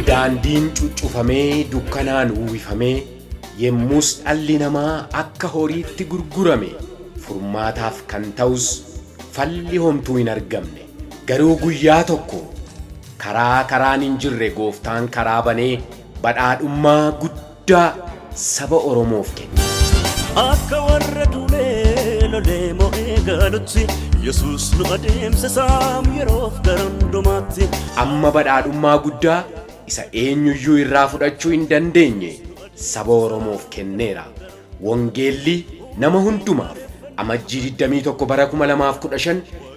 Daandiin cuccufamee dukkanaan uwwifamee yemmus dhalli namaa akka horiitti gurgurame furmaataaf kan ta'us falli homtuu hin argamne. Garuu guyyaa tokko karaan hin jirre gooftaan karaa banee badhaadhummaa guddaa saba Oromoof kenne. Akka warra duulee lolee mo'ee galutti Yesuus nu adeemsisaa yeroof gara hundumaatti. Amma badhaadhummaa guddaa isa eenyuyyuu irraa fudhachuu hin dandeenye saba Oromoof kenneera. Wangeelli nama hundumaaf amajjii 21 bara 2015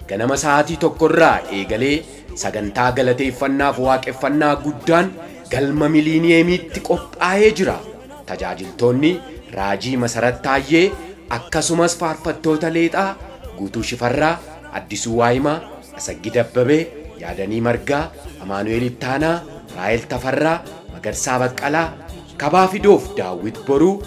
ganama sa'aatii tokkorraa eegalee sagantaa galateeffannaaf waaqeffannaa guddaan galma miliiniyeemiitti qophaa'ee jira. Tajaajiltoonni Raajii Masarat Taayyee akkasumas faarfattoota leexaa Guutuu Shifarraa, Addisuu Waayimaa, Asaggi Dabbabee, Yaadanii Margaa, Amaanu'eel Ittaanaa, Raahel Tafarraa, Magarsaa Baqqalaa, Kabaa Fidoof Daawit Boruu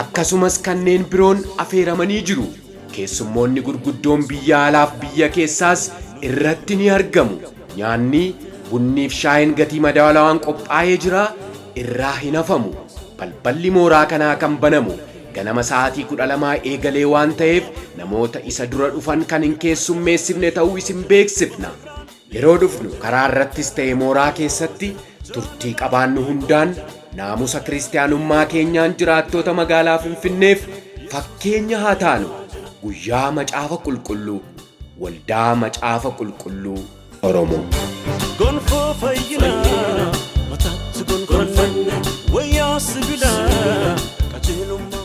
akkasumas kanneen biroon affeeramanii jiru. Keessummoonni gurguddoon biyya alaaf biyya keessaas irratti ni argamu. Nyaanni, bunniif shaayiin gatii madaalawaan qophaa'ee jira, irraa hin hafamu. Balballi mooraa kanaa kan banamu ganama sa'aatii 12 eegalee waan ta'eef namoota isa dura dhufan kan hin keessummeessifne ta'uu isin beeksifna. Yeroo dhufnu karaa irrattis ta'e mooraa keessatti turtii qabaannu hundaan naamusa kiristaanummaa keenyaan jiraattota magaalaa Finfinneef fakkeenya haa taanu. Guyyaa Macaafa Qulqulluu, Waldaa Macaafa Qulqulluu Oromoo. Gonfoo fayyinaa mataatti gonfannaa wayyaa sibiilaa qajeelummaa.